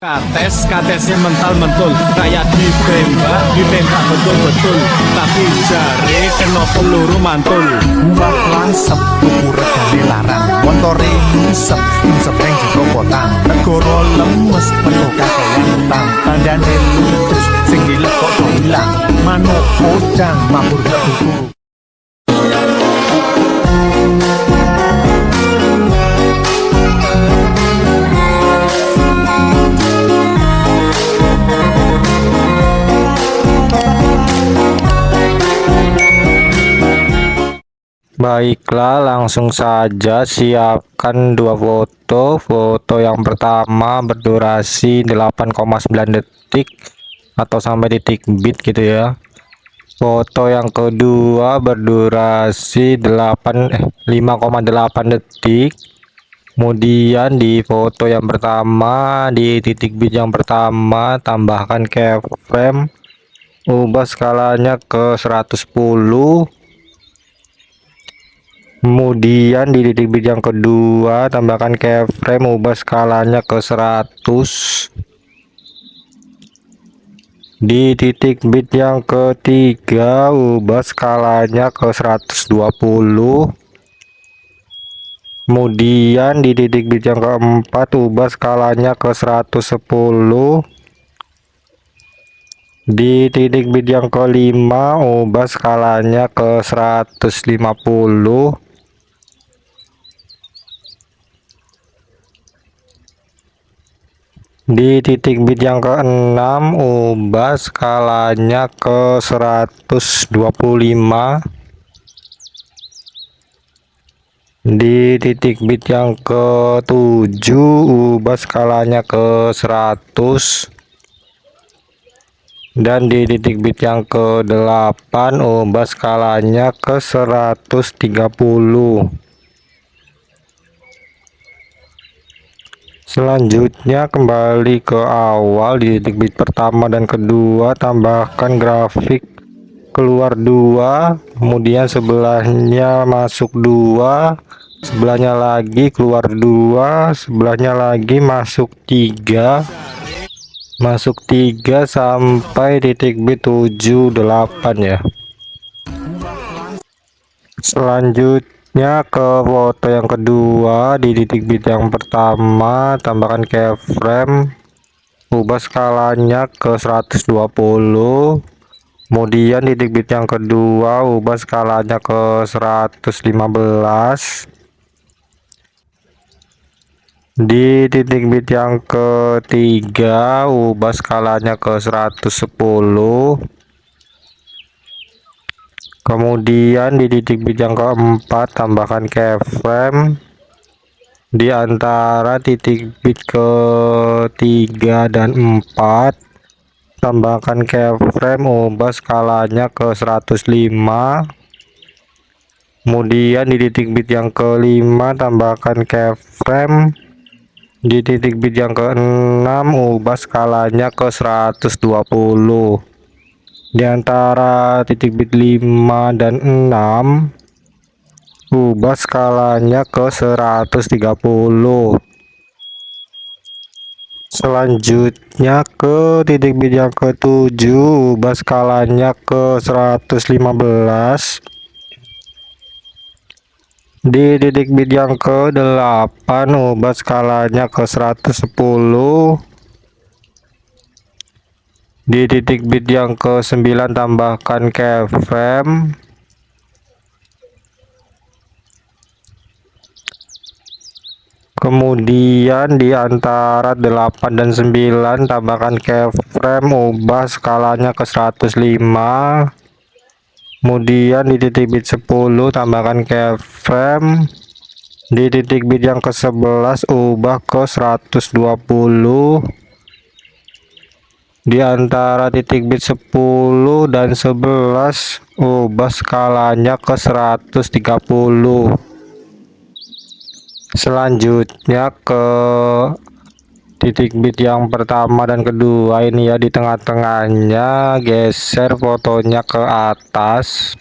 Katesnya mental kayak ditembak betul-betul, tapi jari kena peluru mantul. Mbak langsep ukuran dari larang montore ngisep yang jerobotan negara lemes penuh kakek tandane lutus sing dilekok hilang manuk odang mabur ketuku. Baiklah, langsung saja siapkan dua foto. Foto yang pertama berdurasi 8,9 detik atau sampai detik bit gitu ya. Foto yang kedua berdurasi 5,8 detik. Kemudian di foto yang pertama, di titik bit yang pertama, tambahkan keyframe, ubah skalanya ke 110. Kemudian di titik bit yang kedua tambahkan keyframe, ubah skalanya ke 100. Di titik bit yang ketiga ubah skalanya ke 120. Kemudian di titik bit yang keempat ubah skalanya ke 110. Di titik bit yang kelima ubah skalanya ke 150. Di titik bit yang keenam ubah skalanya ke 125. Di titik bit yang ketujuh ubah skalanya ke 100. Dan di titik bit yang ke-8 ubah skalanya ke 130. Selanjutnya kembali ke awal, di titik bit pertama dan kedua tambahkan grafik keluar 2, kemudian sebelahnya masuk 2, sebelahnya lagi keluar 2, sebelahnya lagi masuk 3, sampai titik bit 78 ya. Selanjutnya ke foto yang kedua, di titik bit yang pertama tambahkan keyframe, ubah skalanya ke 120. Kemudian di titik bit yang kedua ubah skalanya ke 115. Di titik bit yang ketiga ubah skalanya ke 110. Kemudian di titik bit yang keempat tambahkan keyframe. Di antara titik bit ketiga dan 4 tambahkan keyframe, ubah skalanya ke 105. Kemudian di titik bit yang kelima tambahkan keyframe. Di titik bit yang keenam ubah skalanya ke 120. Di antara titik bit 5 dan 6 ubah skalanya ke 130. Selanjutnya ke titik bit yang ketujuh ubah skalanya ke 115. Di titik bit yang ke-8 ubah skalanya ke 110. Di titik bit yang ke-9 tambahkan keyframe. Kemudian di antara 8 dan 9 tambahkan keyframe, ubah skalanya ke 105. Kemudian di titik bit 10 tambahkan keyframe. Di titik bit yang ke-11 ubah ke 120. Di antara titik bit 10 dan 11 ubah skalanya ke 130. Selanjutnya ke titik bit yang pertama dan kedua ini ya, di tengah-tengahnya geser fotonya ke atas.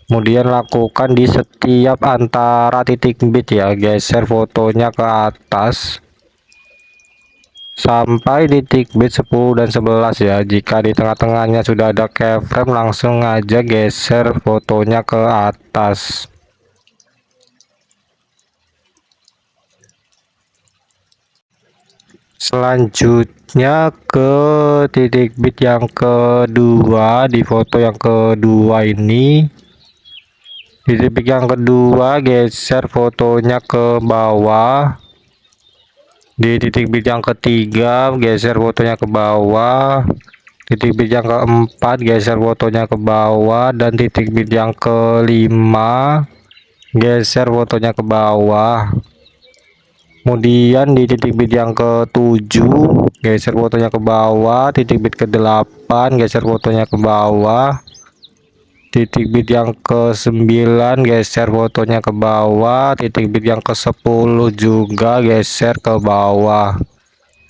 Kemudian lakukan di setiap antara titik bit ya, geser fotonya ke atas. sampai titik bit 10 dan 11 ya. Jika di tengah-tengahnya sudah ada keyframe, langsung aja geser fotonya ke atas. Selanjutnya ke titik bit yang kedua, di foto yang kedua ini, di titik yang kedua geser fotonya ke bawah. Di titik bit yang ketiga geser fotonya ke bawah. Titik bit yang keempat geser fotonya ke bawah, dan titik bit yang kelima geser fotonya ke bawah. Kemudian di titik bit yang ke-7 geser fotonya ke bawah, titik bit ke-8 geser fotonya ke bawah, titik bit yang ke-9 geser fotonya ke bawah, titik bit yang ke-10 juga geser ke bawah.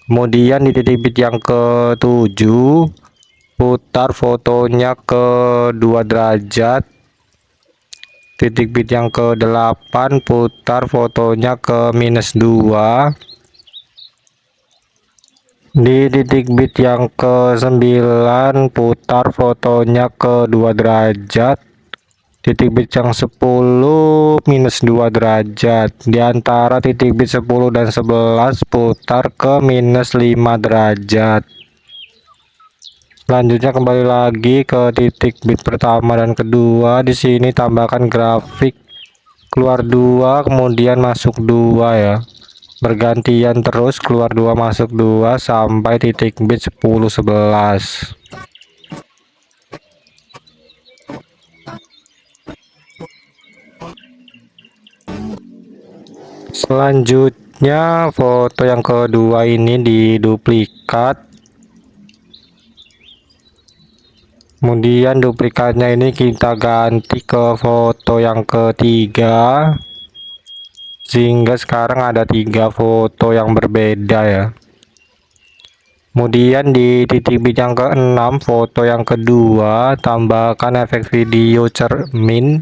Kemudian di titik bit yang ke-7 putar fotonya ke 2 derajat. Titik bit yang ke-8 putar fotonya ke -2. Di titik bit yang ke-9 putar fotonya ke 2 derajat. Titik bit yang 10 -2 derajat. Di antara titik bit 10 dan 11 putar ke -5 derajat. Selanjutnya kembali lagi ke titik bit pertama dan kedua. Di sini tambahkan grafik keluar 2 kemudian masuk 2 ya. Bergantian terus keluar 2 masuk 2 sampai titik bit 10 11. Selanjutnya foto yang kedua ini diduplikat. Kemudian duplikatnya ini kita ganti ke foto yang ketiga, sehingga sekarang ada 3 foto yang berbeda ya. Kemudian di titik bit yang ke-6 foto yang kedua, tambahkan efek video cermin,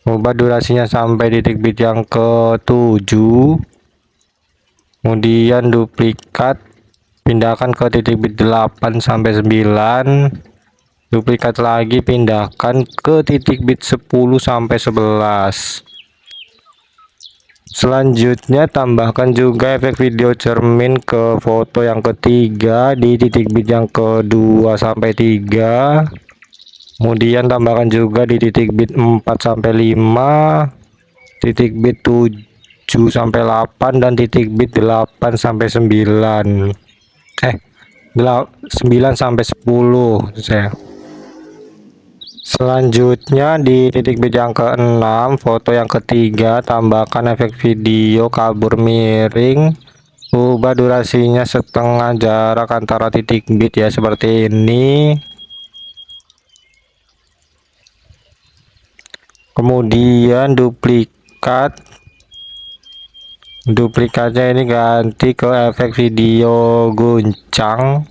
ubah durasinya sampai titik bit yang ke-7. Kemudian duplikat, pindahkan ke titik bit 8 sampai 9. Duplikat lagi, pindahkan ke titik bit 10 sampai 11. Selanjutnya tambahkan juga efek video cermin ke foto yang ketiga di titik bit yang kedua sampai 3. Kemudian tambahkan juga di titik bit 4 sampai 5, titik bit 7 sampai 8, dan titik bit 8 sampai 9. 9 sampai 10 saya. Selanjutnya di titik bit yang ke-6 foto yang ketiga, tambahkan efek video kabur miring, ubah durasinya setengah jarak antara titik bit ya, seperti ini. Kemudian duplikatnya ini ganti ke efek video guncang.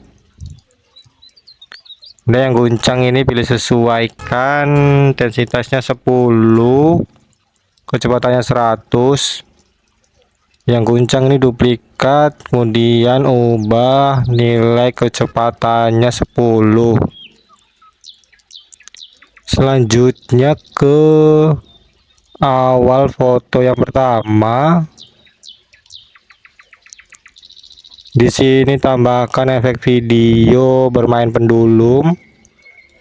Nah, yang guncang ini pilih sesuaikan intensitasnya 10, kecepatannya 100. Yang guncang ini duplikat, kemudian ubah nilai kecepatannya 10. Selanjutnya ke awal foto yang pertama. Di sini tambahkan efek video bermain pendulum,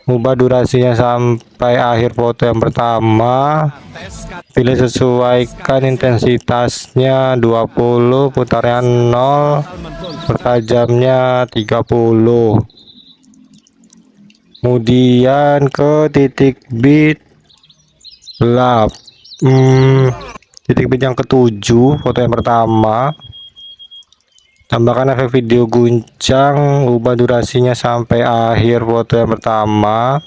ubah durasinya sampai akhir foto yang pertama. Pilih sesuaikan intensitasnya 20, putarnya 0, pertajamnya 30. Kemudian ke titik bit yang ke-7 foto yang pertama, tambahkan efek video guncang, ubah durasinya sampai akhir foto yang pertama.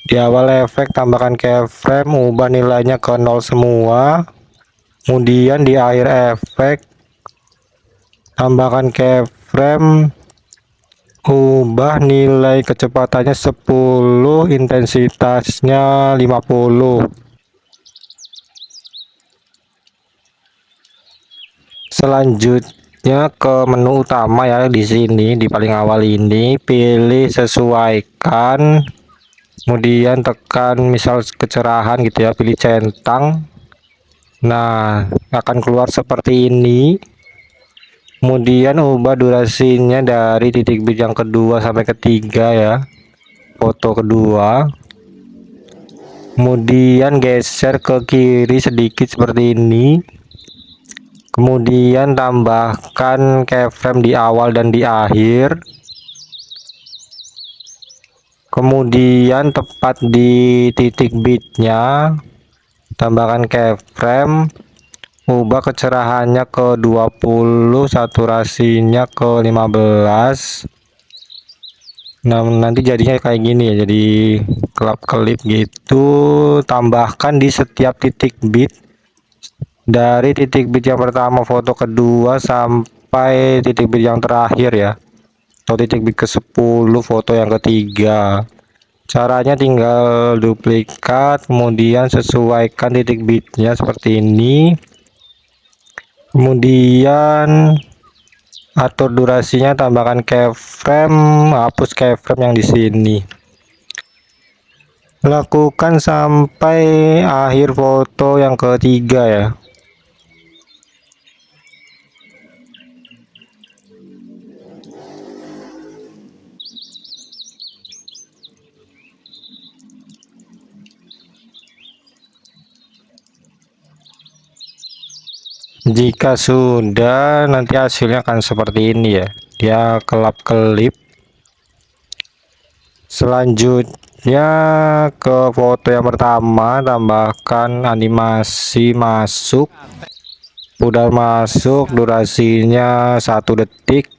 Di awal efek tambahkan keyframe, ubah nilainya ke 0 semua. Kemudian di akhir efek tambahkan keyframe, ubah nilai kecepatannya 10, intensitasnya 50. Selanjutnya selanjutnya ke menu utama ya, di sini di paling awal ini pilih sesuaikan, kemudian tekan misal kecerahan gitu ya, pilih centang. Nah, akan keluar seperti ini. Kemudian ubah durasinya dari titik bit yang kedua sampai ketiga ya, foto kedua. Kemudian geser ke kiri sedikit seperti ini. Kemudian tambahkan keyframe di awal dan di akhir. Kemudian tepat di titik bitnya tambahkan keyframe, ubah kecerahannya ke 20, saturasinya ke 15. Nah, nanti jadinya kayak gini ya, jadi kelap-kelip gitu. Tambahkan di setiap titik bit, dari titik bit yang pertama foto kedua sampai titik bit yang terakhir ya, atau titik bit ke-10 foto yang ketiga. Caranya tinggal duplikat, kemudian sesuaikan titik bitnya seperti ini. Kemudian atur durasinya, tambahkan keyframe, hapus keyframe yang di sini. Lakukan sampai akhir foto yang ketiga ya. Jika sudah, nanti hasilnya akan seperti ini ya, dia kelap-kelip. Selanjutnya ke foto yang pertama, tambahkan animasi masuk, udah masuk, durasinya 1 detik.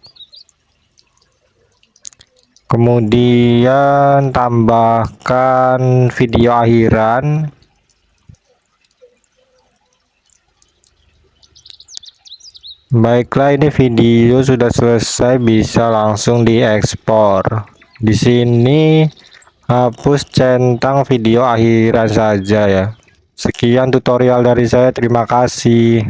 Kemudian tambahkan video akhiran. Baiklah, ini video sudah selesai, bisa langsung diekspor. Di sini hapus centang video akhiran saja ya. Sekian tutorial dari saya, terima kasih.